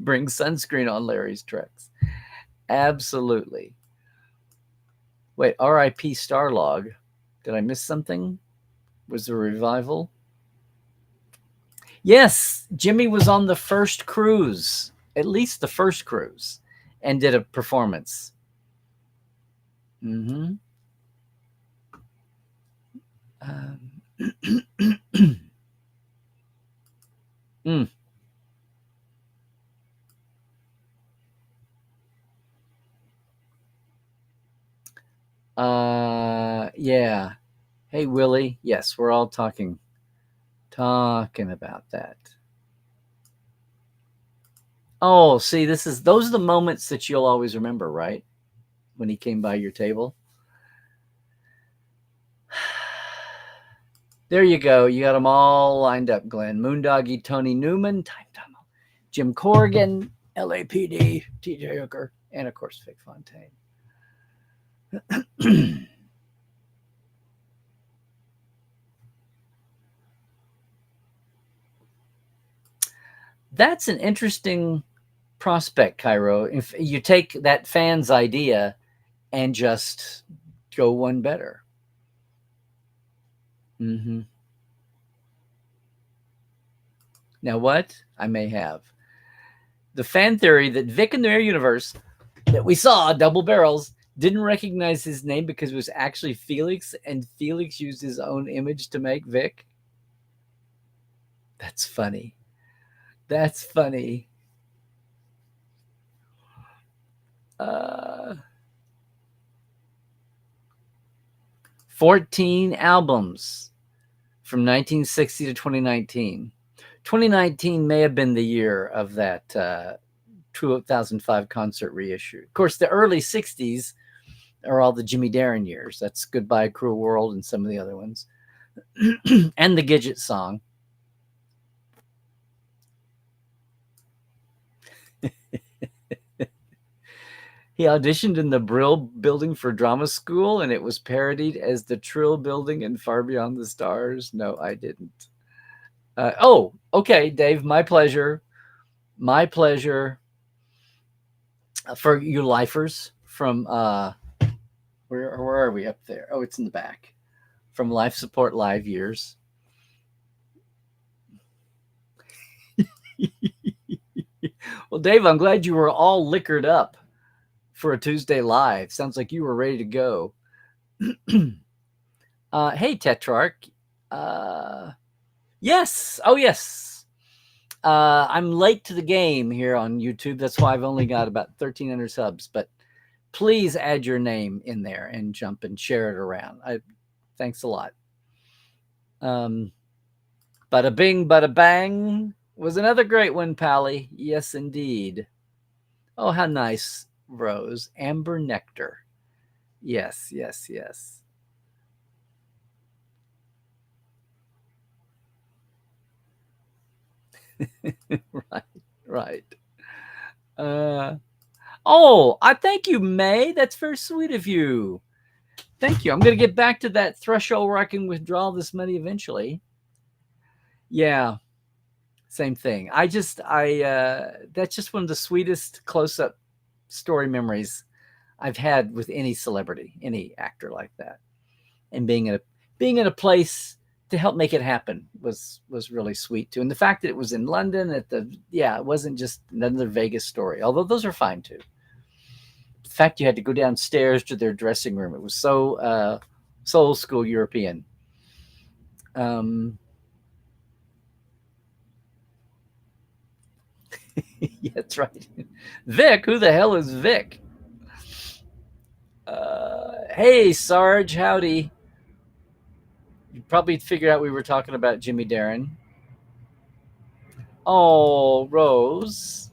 sunscreen on Larry's treks. Absolutely. Wait, R.I.P. Starlog. Did I miss something? Was there a revival? Yes, Jimmy was on the first cruise, at least the first cruise, and did a performance. Mm-hmm. Yeah. Hey, Willie. Yes, we're all talking about that. Oh, see, those are the moments that you'll always remember, right? When he came by your table. There you go. You got them all lined up, Glenn. Moondoggy, Tony Newman, Time Tunnel, Jim Corrigan, LAPD, TJ Hooker, and of course, Vic Fontaine. That's an interesting prospect, Cairo. If you take that fan's idea and just go one better. Mm-hmm. Now, what? I may have. The fan theory that Vic in their universe that we saw, double barrels, Didn't recognize his name because it was actually Felix, and Felix used his own image to make Vic. That's funny. That's funny. 14 albums from 1960 to 2019. 2019 may have been the year of that 2005 concert reissue. Of course, the early 60s are all the Jimmy Darren years. That's Goodbye Cruel World and some of the other ones. And the Gidget song. He auditioned in the Brill Building for Drama School, and it was parodied as the Trill Building in Far Beyond the Stars. No, I didn't. Oh, okay, Dave, my pleasure. My pleasure. For you lifers from, where are we up there? Oh, it's in the back. From Life Support Live Years. Well, Dave, I'm glad you were all liquored up for a Tuesday live. Sounds like you were ready to go. Hey, Tetrarch. Yes. Oh, yes. I'm late to the game here on YouTube. That's why I've only got about 1,300 subs. But please add your name in there and jump and share it around. Thanks a lot. Bada bing, bada bang was another great one, Pallie. Yes, indeed. Oh, how nice. Rose. Amber nectar. Yes, yes, yes. Right. Oh, I thank you, May. That's very sweet of you. Thank you. I'm going to get back to that threshold where I can withdraw this money eventually. Yeah. Same thing. That's just one of the sweetest close-up story memories I've had with any celebrity, any actor like that. And being in a place to help make it happen was really sweet too. And the fact that it was in London it wasn't just another Vegas story, although those are fine too. The fact you had to go downstairs to their dressing room, it was so old school European. Yeah, that's right. Vic, who the hell is Vic? Hey, Sarge, howdy. You probably figured out we were talking about Jimmy Darren. Oh, Rose.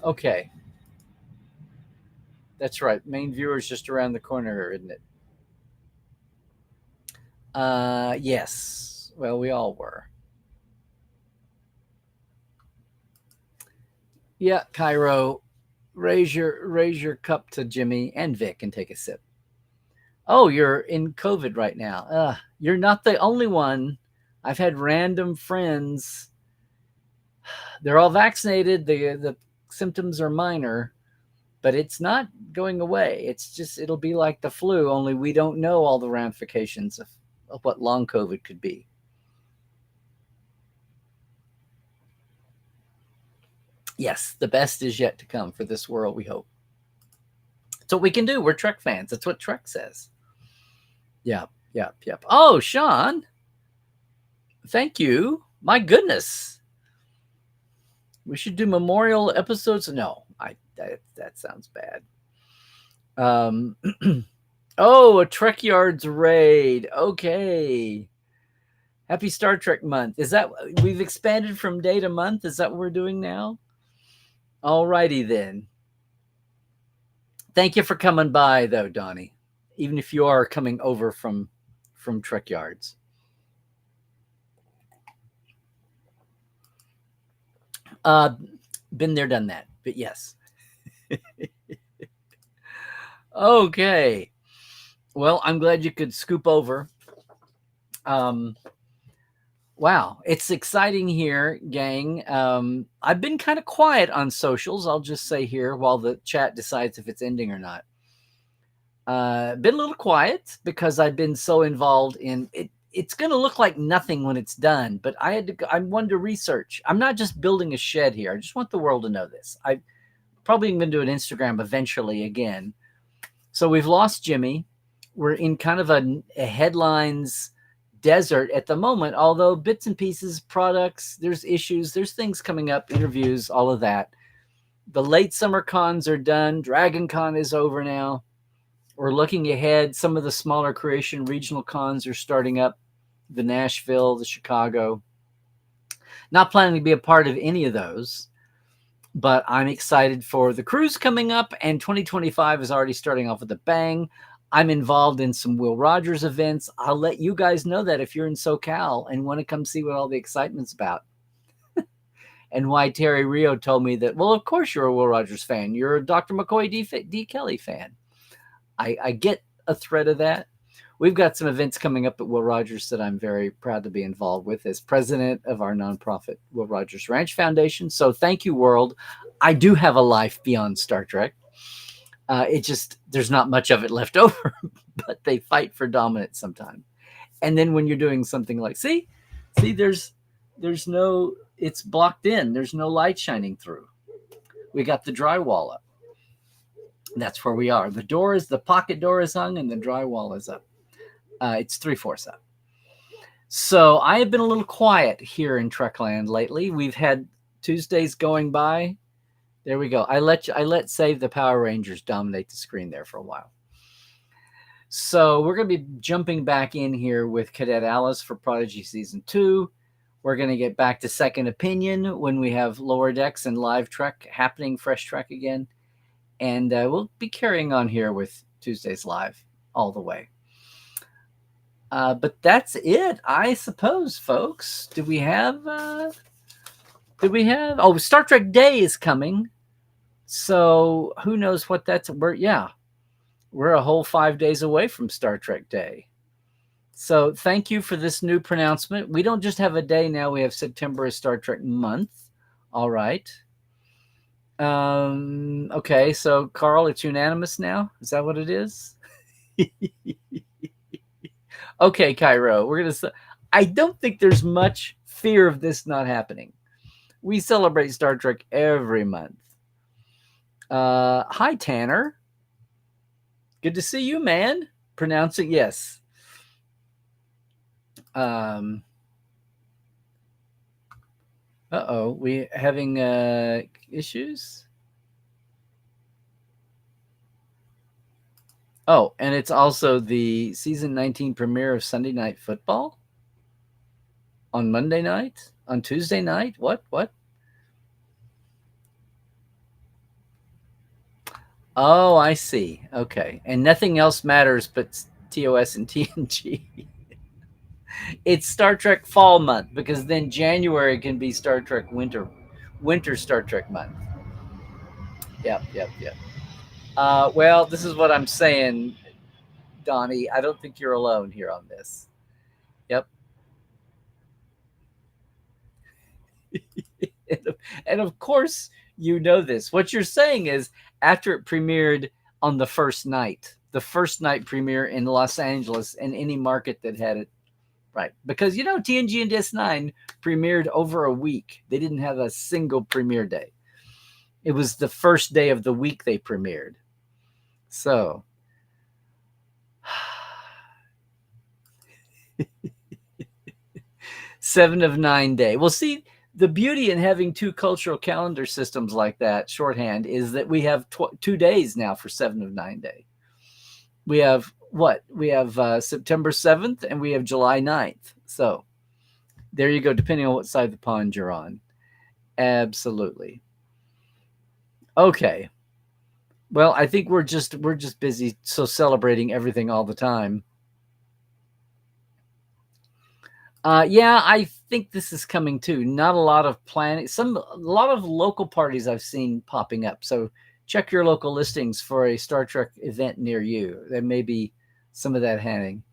Okay. That's right. Main viewer's just around the corner, isn't it? Yes. Well, we all were. Yeah, Cairo, raise your cup to Jimmy and Vic and take a sip. Oh, you're in COVID right now. You're not the only one. I've had random friends. They're all vaccinated. The symptoms are minor, but it's not going away. It'll be like the flu, only we don't know all the ramifications of what long COVID could be. Yes, the best is yet to come for this world, we hope. That's what we can do. We're Trek fans. That's what Trek says. Yep. Oh, Sean. Thank you. My goodness. We should do memorial episodes. No, that sounds bad. Oh, a Trek Yards raid. Okay. Happy Star Trek month. Is that we've expanded from day to month? Is that what we're doing now? Alrighty then. Thank you for coming by, though, Donnie. Even if you are coming over from Trek Yards. Been there, done that. But yes. Okay. Well, I'm glad you could scoop over. Wow, it's exciting here, gang. I've been kind of quiet on socials, I'll just say here, while the chat decides if it's ending or not. Been a little quiet because I've been so involved in it. It's going to look like nothing when it's done, but I wanted to research. I'm not just building a shed here. I just want the world to know this. probably going to do an Instagram eventually again. So we've lost Jimmy. We're in kind of a headlines desert at the moment, although bits and pieces, products, there's issues, there's things coming up, interviews, all of that. The late summer cons are done. Dragon Con is over now. We're looking ahead. Some of the smaller creation regional cons are starting up. The Nashville, the Chicago. Not planning to be a part of any of those, but I'm excited for the cruise coming up, and 2025 is already starting off with a bang. I'm involved in some Will Rogers events. I'll let you guys know that if you're in SoCal and want to come see what all the excitement's about. And why Terry Rio told me that, well, of course you're a Will Rogers fan. You're a Dr. McCoy D. Kelly fan. I get a thread of that. We've got some events coming up at Will Rogers that I'm very proud to be involved with as president of our nonprofit Will Rogers Ranch Foundation. So thank you, world. I do have a life beyond Star Trek. It just, there's not much of it left over, but they fight for dominance sometime. And then when you're doing something like, see, there's no, it's blocked in. There's no light shining through. We got the drywall up. That's where we are. The pocket door is hung and the drywall is up. It's 3/4 up. So I have been a little quiet here in Trekland lately. We've had Tuesdays going by. There we go. I let Save the Power Rangers dominate the screen there for a while. So we're going to be jumping back in here with Cadet Alice for Prodigy Season 2. We're going to get back to Second Opinion when we have Lower Decks and Live Trek happening, Fresh Trek again. And we'll be carrying on here with Tuesdays Live all the way. But that's it, I suppose, folks. Do we have... Oh, Star Trek Day is coming. So who knows what that's... We're a whole 5 days away from Star Trek Day. So thank you for this new pronouncement. We don't just have a day now. We have September as Star Trek month. All right. Okay, so Carl, it's unanimous now? Is that what it is? Okay, Cairo, we're going to... I don't think there's much fear of this not happening. We celebrate Star Trek every month. Hi, Tanner. Good to see you, man. Pronouncing yes. Uh-oh, we having issues? Oh, and it's also the season 19 premiere of Sunday Night Football on Monday night, on Tuesday night. What? Oh, I see. Okay. And nothing else matters but TOS and TNG. It's Star Trek fall month, because then January can be Star Trek winter Star Trek month. Yep. Well, this is what I'm saying, Donnie. I don't think you're alone here on this. Yep. And of course, you know this. What you're saying is, after it premiered on the first night premiere in Los Angeles and any market that had it, right? Because, TNG and DS9 premiered over a week. They didn't have a single premiere day. It was the first day of the week they premiered. So, 7 of 9 day. Well, see, the beauty in having two cultural calendar systems like that, shorthand, is that we have 2 days now for 7 of 9 day. We have what? We have September 7th and we have July 9th. So there you go, depending on what side of the pond you're on. Absolutely. Okay. Well, I think we're just busy celebrating everything all the time. Yeah, I think this is coming too. Not a lot of planning. A lot of local parties I've seen popping up. So check your local listings for a Star Trek event near you. There may be some of that happening.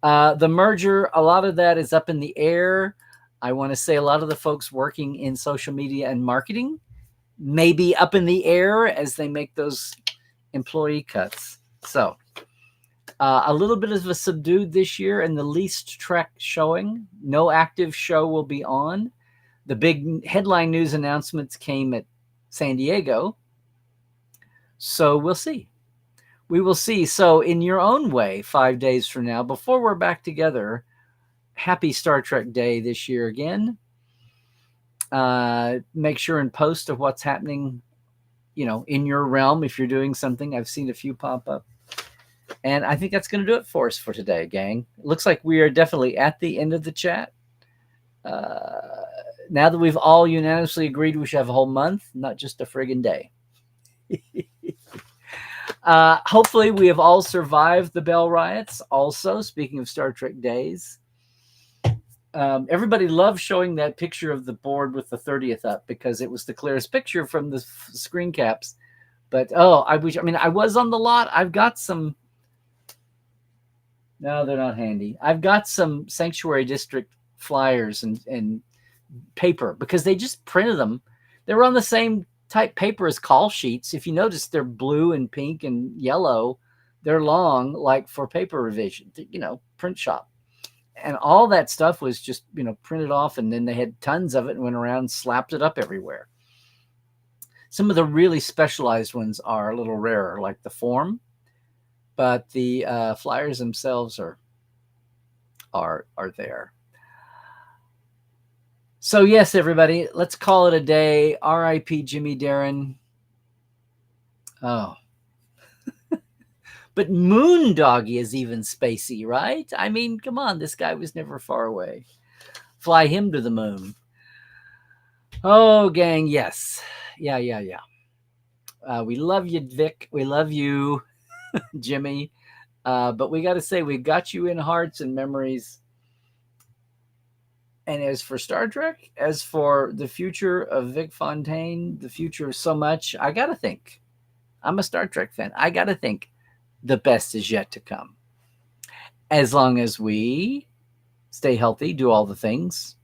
The merger, a lot of that is up in the air. I want to say a lot of the folks working in social media and marketing may be up in the air as they make those employee cuts. So a little bit of a subdued this year, and the least Trek showing. No active show will be on. The big headline news announcements came at San Diego. So we'll see. We will see. So in your own way, 5 days from now, before we're back together, happy Star Trek Day this year again. Make sure and post of what's happening, in your realm. If you're doing something, I've seen a few pop up. And I think that's going to do it for us for today, gang. It looks like we are definitely at the end of the chat. Now that we've all unanimously agreed we should have a whole month, not just a friggin' day. Hopefully we have all survived the Bell riots. Also, speaking of Star Trek days, everybody loved showing that picture of the board with the 30th up because it was the clearest picture from the screen caps. But I was on the lot. I've got some. No, they're not handy. I've got some Sanctuary District flyers and paper because they just printed them. They were on the same type paper as call sheets. If you notice, they're blue and pink and yellow. They're long, like for paper revision, print shop. And all that stuff was just, printed off, and then they had tons of it and went around and slapped it up everywhere. Some of the really specialized ones are a little rarer, like the form, but the flyers themselves are there. So yes, everybody, let's call it a day. R.I.P. Jimmy Darren. Oh. But Moondoggy is even spacey, right? I mean, come on, this guy was never far away. Fly him to the moon. Oh, gang, yes. Yeah. We love you, Vic. We love you, Jimmy. But we got to say, we got you in hearts and memories. And as for Star Trek, as for the future of Vic Fontaine, the future of so much, I got to think. I'm a Star Trek fan. I got to think the best is yet to come. As long as we stay healthy, do all the things.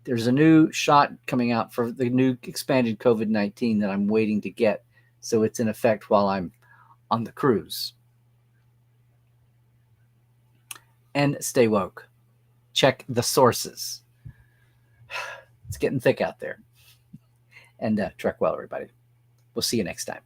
There's a new shot coming out for the new expanded COVID-19 that I'm waiting to get. So it's in effect while I'm on the cruise. And stay woke. Check the sources. It's getting thick out there. And Trek well, everybody. We'll see you next time.